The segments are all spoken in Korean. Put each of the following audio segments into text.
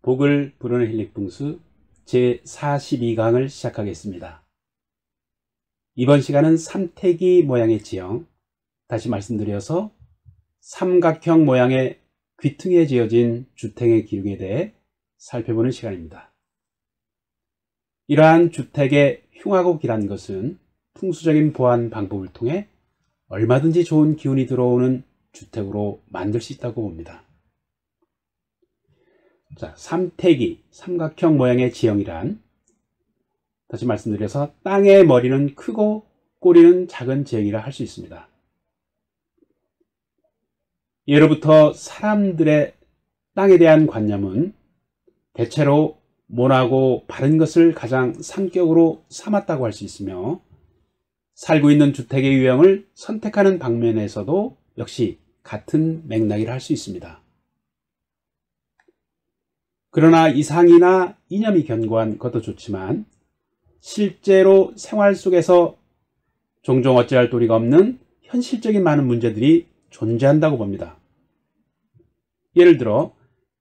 복을 부르는 힐링풍수 제42강을 시작하겠습니다. 이번 시간은 삼태기 모양의 지형, 다시 말씀드려서 삼각형 모양의 귀퉁이에 지어진 주택의 기둥에 대해 살펴보는 시간입니다. 이러한 주택의 흉하고 길한 것은 풍수적인 보완 방법을 통해 얼마든지 좋은 기운이 들어오는 주택으로 만들 수 있다고 봅니다. 자, 삼태기, 삼각형 모양의 지형이란, 다시 말씀드려서 땅의 머리는 크고 꼬리는 작은 지형이라 할 수 있습니다. 예로부터 사람들의 땅에 대한 관념은 대체로 모나고 바른 것을 가장 상격으로 삼았다고 할 수 있으며, 살고 있는 주택의 유형을 선택하는 방면에서도 역시 같은 맥락이라 할 수 있습니다. 그러나 이상이나 이념이 견고한 것도 좋지만 실제로 생활 속에서 종종 어찌할 도리가 없는 현실적인 많은 문제들이 존재한다고 봅니다. 예를 들어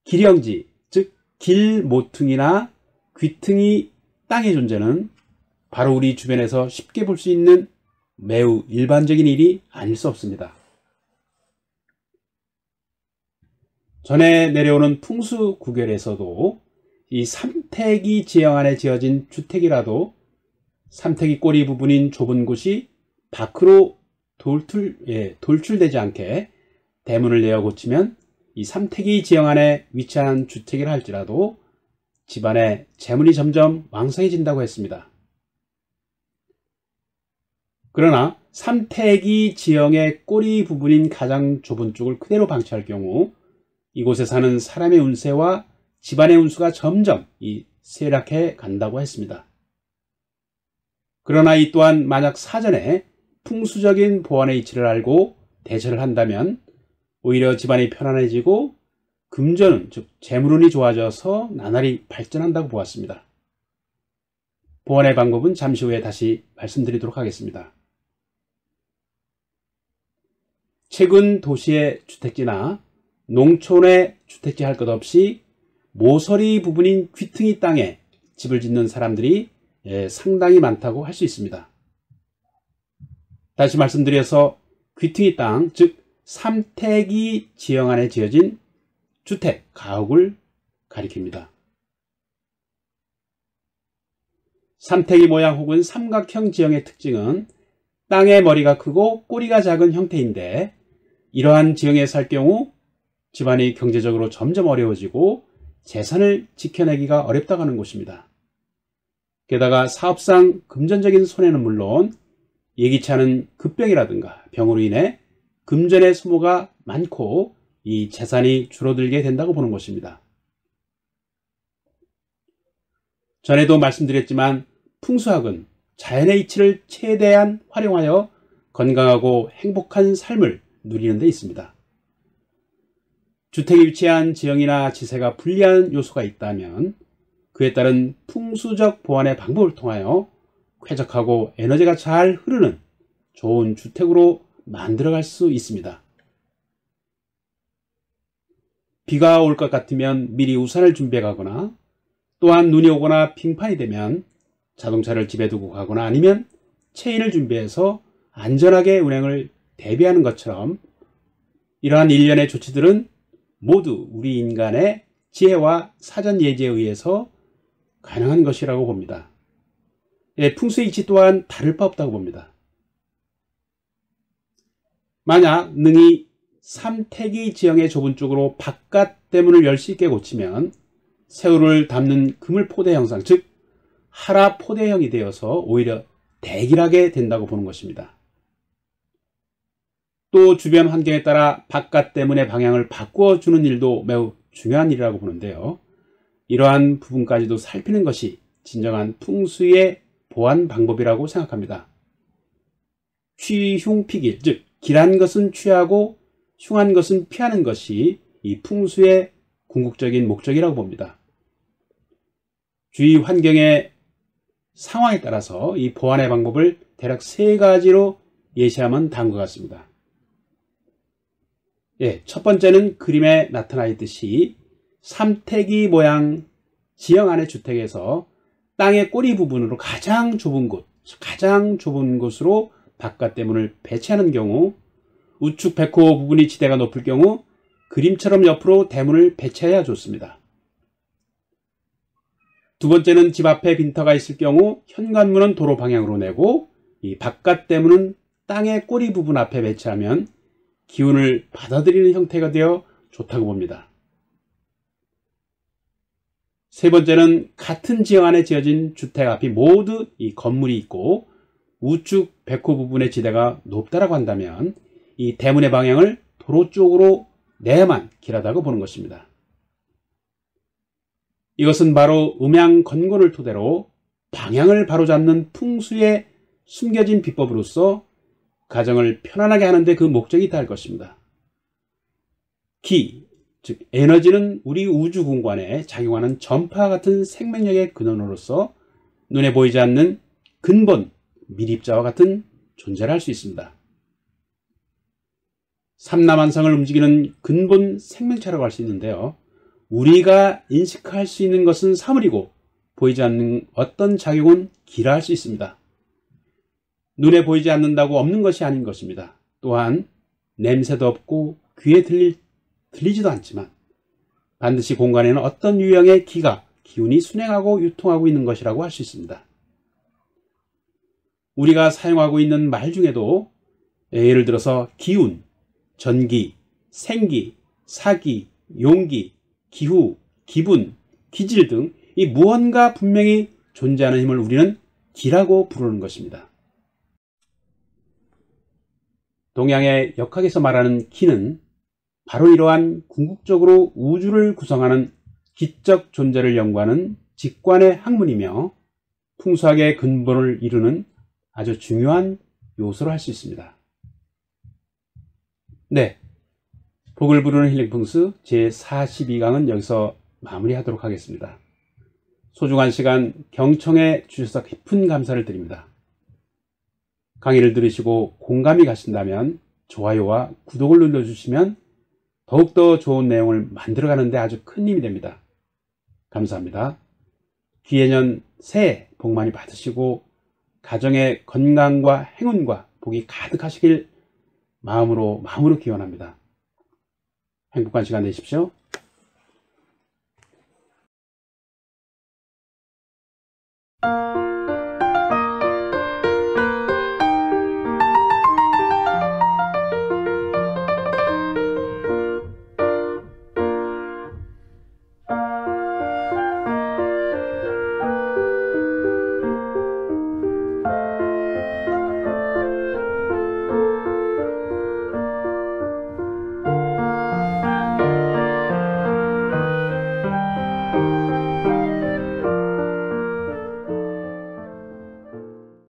기령지, 즉 길 모퉁이나 귀퉁이 땅의 존재는 바로 우리 주변에서 쉽게 볼 수 있는 매우 일반적인 일이 아닐 수 없습니다. 전에 내려오는 풍수 구결에서도 이 삼태기 지형 안에 지어진 주택이라도 삼태기 꼬리 부분인 좁은 곳이 밖으로 돌출되지 않게 대문을 내어 고치면 이 삼태기 지형 안에 위치한 주택이라 할지라도 집안에 재물이 점점 왕성해진다고 했습니다. 그러나 삼태기 지형의 꼬리 부분인 가장 좁은 쪽을 그대로 방치할 경우 이곳에 사는 사람의 운세와 집안의 운수가 점점 쇠락해 간다고 했습니다. 그러나 이 또한 만약 사전에 풍수적인 보완의 이치를 알고 대처를 한다면 오히려 집안이 편안해지고 금전운, 즉 재물운이 좋아져서 나날이 발전한다고 보았습니다. 보완의 방법은 잠시 후에 다시 말씀드리도록 하겠습니다. 최근 도시의 주택지나 농촌의 주택지 할 것 없이 모서리 부분인 귀퉁이 땅에 집을 짓는 사람들이 상당히 많다고 할 수 있습니다. 다시 말씀드려서 귀퉁이 땅, 즉 삼태기 지형 안에 지어진 주택, 가옥을 가리킵니다. 삼태기 모양 혹은 삼각형 지형의 특징은 땅의 머리가 크고 꼬리가 작은 형태인데, 이러한 지형에 살 경우 집안이 경제적으로 점점 어려워지고 재산을 지켜내기가 어렵다고 하는 곳입니다. 게다가 사업상 금전적인 손해는 물론 예기치 않은 급병이라든가 병으로 인해 금전의 소모가 많고 이 재산이 줄어들게 된다고 보는 것입니다. 전에도 말씀드렸지만 풍수학은 자연의 이치를 최대한 활용하여 건강하고 행복한 삶을 누리는 데 있습니다. 주택에 위치한 지형이나 지세가 불리한 요소가 있다면 그에 따른 풍수적 보완의 방법을 통하여 쾌적하고 에너지가 잘 흐르는 좋은 주택으로 만들어갈 수 있습니다. 비가 올 것 같으면 미리 우산을 준비해 가거나, 또한 눈이 오거나 빙판이 되면 자동차를 집에 두고 가거나 아니면 체인을 준비해서 안전하게 운행을 대비하는 것처럼 이러한 일련의 조치들은 모두 우리 인간의 지혜와 사전 예지에 의해서 가능한 것이라고 봅니다. 풍수의 이치 또한 다를 바 없다고 봅니다. 만약 능히 삼태기 지형의 좁은 쪽으로 바깥 대문을 열 수 있게 고치면 새우를 담는 그물포대 형상, 즉 하라포대형이 되어서 오히려 대길하게 된다고 보는 것입니다. 또 주변 환경에 따라 바깥 대문의 방향을 바꿔주는 일도 매우 중요한 일이라고 보는데요. 이러한 부분까지도 살피는 것이 진정한 풍수의 보완 방법이라고 생각합니다. 취흉피길, 즉 길한 것은 취하고 흉한 것은 피하는 것이 이 풍수의 궁극적인 목적이라고 봅니다. 주위 환경의 상황에 따라서 이 보완의 방법을 대략 3가지로 예시하면 다음과 같습니다. 첫 번째는 그림에 나타나 있듯이 삼택이 모양 지형 안의 주택에서 땅의 꼬리 부분으로 가장 좁은 곳으로 바깥대문을 배치하는 경우, 우측 백호 부분이 지대가 높을 경우 그림처럼 옆으로 대문을 배치해야 좋습니다. 두 번째는 집 앞에 빈터가 있을 경우 현관문은 도로 방향으로 내고 이 바깥대문은 땅의 꼬리 부분 앞에 배치하면 기운을 받아들이는 형태가 되어 좋다고 봅니다. 세 번째는 같은 지형 안에 지어진 주택 앞이 모두 이 건물이 있고 우측 백호 부분의 지대가 높다라고 한다면 이 대문의 방향을 도로 쪽으로 내야만 길하다고 보는 것입니다. 이것은 바로 음양건곤을 토대로 방향을 바로잡는 풍수에 숨겨진 비법으로서 가정을 편안하게 하는데 그 목적이 있다 할 것입니다. 기, 즉 에너지는 우리 우주 공간에 작용하는 전파 같은 생명력의 근원으로서 눈에 보이지 않는 근본, 미립자와 같은 존재를 할 수 있습니다. 삼라만상을 움직이는 근본 생명체라고 할 수 있는데요. 우리가 인식할 수 있는 것은 사물이고 보이지 않는 어떤 작용은 기라 할 수 있습니다. 눈에 보이지 않는다고 없는 것이 아닌 것입니다. 또한 냄새도 없고 귀에 들리지도 않지만 반드시 공간에는 어떤 유형의 기운이 순행하고 유통하고 있는 것이라고 할 수 있습니다. 우리가 사용하고 있는 말 중에도 예를 들어서 기운, 전기, 생기, 사기, 용기, 기후, 기분, 기질 등 이 무언가 분명히 존재하는 힘을 우리는 기라고 부르는 것입니다. 동양의 역학에서 말하는 기는 바로 이러한 궁극적으로 우주를 구성하는 기적 존재를 연구하는 직관의 학문이며 풍수학의 근본을 이루는 아주 중요한 요소로 할 수 있습니다. 네, 복을 부르는 힐링풍수 제42강은 여기서 마무리하도록 하겠습니다. 소중한 시간 경청해 주셔서 깊은 감사를 드립니다. 강의를 들으시고 공감이 가신다면 좋아요와 구독을 눌러주시면 더욱더 좋은 내용을 만들어가는 데 아주 큰 힘이 됩니다. 감사합니다. 기해년 새해 복 많이 받으시고 가정의 건강과 행운과 복이 가득하시길 마음으로 기원합니다. 행복한 시간 되십시오.